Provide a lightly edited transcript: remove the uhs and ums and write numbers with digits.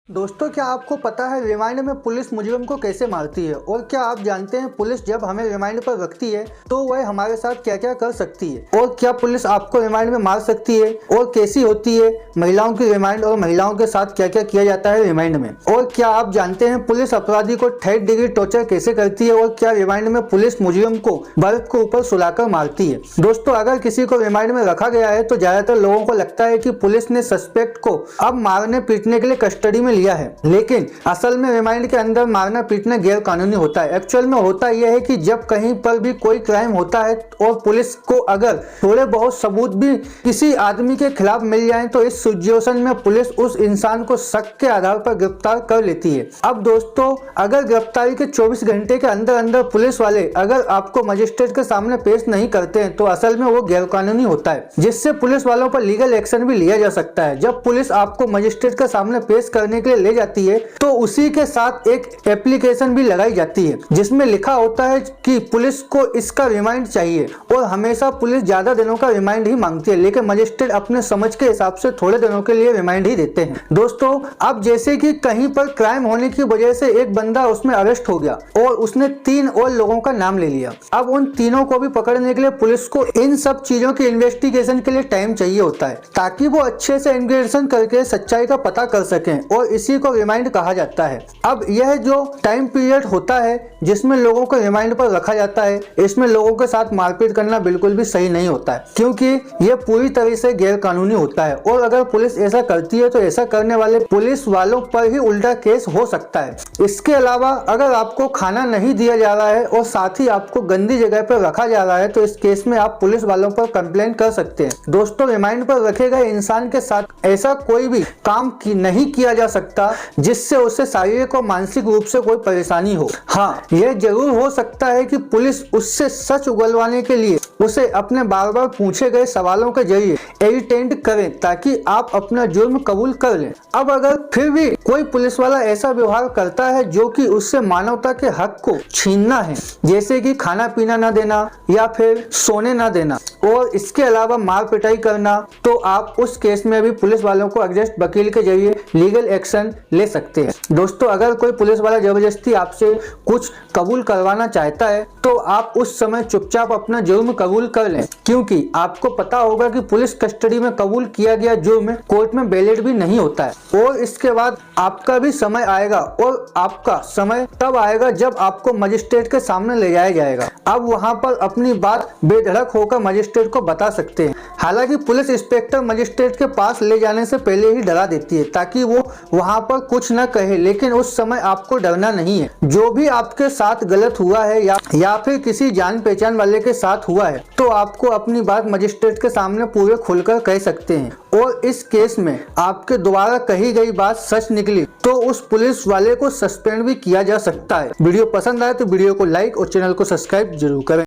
दोस्तों, क्या आपको पता है रिमांड में पुलिस मुजरिम को कैसे मारती है? और क्या आप जानते हैं पुलिस जब हमें रिमांड पर रखती है तो वह हमारे साथ क्या क्या कर सकती है? और क्या पुलिस आपको रिमांड में मार सकती है और कैसी होती है महिलाओं की रिमांड और महिलाओं के साथ क्या क्या किया जाता है रिमांड में? और क्या आप जानते हैं पुलिस अपराधी को 3rd डिग्री टॉर्चर कैसे करती है? और क्या रिमांड में पुलिस मुजरिम को बर्फ के ऊपर सुलाकर मारती है? दोस्तों, अगर किसी को रिमांड में रखा गया है तो ज्यादातर लोगों को लगता है कि पुलिस ने सस्पेक्ट को अब मारने पीटने के लिए कस्टडी में लिया है, लेकिन असल में रिमांड के अंदर मारना पीटना गैर कानूनी होता है। एक्चुअल में होता यह है कि जब कहीं पर भी कोई क्राइम होता है और पुलिस को अगर थोड़े बहुत सबूत भी किसी आदमी के खिलाफ मिल जाए तो इस सिचुएशन में पुलिस उस इंसान को शक के आधार पर गिरफ्तार कर लेती है। अब दोस्तों, अगर गिरफ्तारी के 24 घंटे के अंदर अंदर पुलिस वाले अगर आपको मजिस्ट्रेट के सामने पेश नहीं करते हैं तो असल में वो गैर कानूनी होता है, जिससे पुलिस वालों पर लीगल एक्शन भी लिया जा सकता है। जब पुलिस आपको मजिस्ट्रेट के सामने पेश करने के लिए ले जाती है तो उसी के साथ एक एप्लीकेशन भी लगाई जाती है जिसमें लिखा होता है कि पुलिस को इसका रिमांड चाहिए। और हमेशा पुलिस ज्यादा दिनों का रिमांड ही मांगती है, लेकिन मजिस्ट्रेट अपने समझ के हिसाब से थोड़े दिनों के लिए रिमांड ही देते हैं। दोस्तों, अब जैसे कि कहीं पर क्राइम होने की वजह से एक बंदा उसमें अरेस्ट हो गया और उसने 3 और लोगों का नाम ले लिया। अब उन तीनों को भी पकड़ने के लिए पुलिस को इन सब चीजों की इन्वेस्टिगेशन के लिए टाइम चाहिए होता है ताकि वो अच्छे से इन्वेस्टिगेशन करके सच्चाई का पता कर सकें, और इसी को रिमांड कहा जाता है। अब यह जो टाइम पीरियड होता है जिसमें लोगों को रिमांड पर रखा जाता है, इसमें लोगों के साथ मारपीट करना बिल्कुल भी सही नहीं होता है, क्योंकि यह पूरी तरह से गैर कानूनी होता है। और अगर पुलिस ऐसा करती है तो ऐसा करने वाले पुलिस वालों पर ही उल्टा केस हो सकता है। इसके अलावा अगर आपको खाना नहीं दिया जा रहा है और साथ ही आपको गंदी जगह पर रखा जा रहा है तो इस केस में आप पुलिस वालों पर कंप्लेंट कर सकते हैं। दोस्तों, रिमांड पर रखे गए इंसान के साथ ऐसा कोई भी काम नहीं किया जा सकता जिससे उसे शारीरिक और मानसिक रूप से कोई परेशानी हो। हाँ, यह जरूर हो सकता है कि पुलिस उससे सच उगलवाने के लिए उसे अपने बार बार पूछे गए सवालों के जरिए इरिटेट करें ताकि आप अपना जुर्म कबूल कर लें। अब अगर फिर भी कोई पुलिस वाला ऐसा व्यवहार करता है जो कि उससे मानवता के हक को छीनना है, जैसे कि खाना पीना न देना या फिर सोने न देना और इसके अलावा मार पिटाई करना, तो आप उस केस में भी पुलिस वालों को एग्जस्ट वकील के जरिए लीगल एक्शन ले सकते हैं। दोस्तों, अगर कोई पुलिस वाला जबरदस्ती आपसे कुछ कबूल करवाना चाहता है तो आप उस समय चुपचाप अपना जुर्म कबूल कर लें, क्योंकि आपको पता होगा कि पुलिस कस्टडी में कबूल किया गया जुर्म कोर्ट में वैलिड भी नहीं होता है। और इसके बाद आपका भी समय आएगा, और आपका समय तब आएगा जब आपको मजिस्ट्रेट के सामने ले जाया जाएगा। अब वहां पर अपनी बात बेधड़क होकर मजिस्ट्रेट को बता सकते हैं। हालांकि पुलिस इंस्पेक्टर मजिस्ट्रेट के पास ले जाने से पहले ही डरा देती है ताकि वो वहां पर कुछ न कहे, लेकिन उस समय आपको डरना नहीं है। जो भी आपके साथ गलत हुआ है या फिर किसी जान पहचान वाले के साथ हुआ है तो आपको अपनी बात मजिस्ट्रेट के सामने पूरे खुलकर कह सकते हैं। और इस केस में आपके द्वारा कही गई बात सच निकली तो उस पुलिस वाले को सस्पेंड भी किया जा सकता है। वीडियो पसंद आए तो वीडियो को लाइक और चैनल को सब्सक्राइब जरूर करें।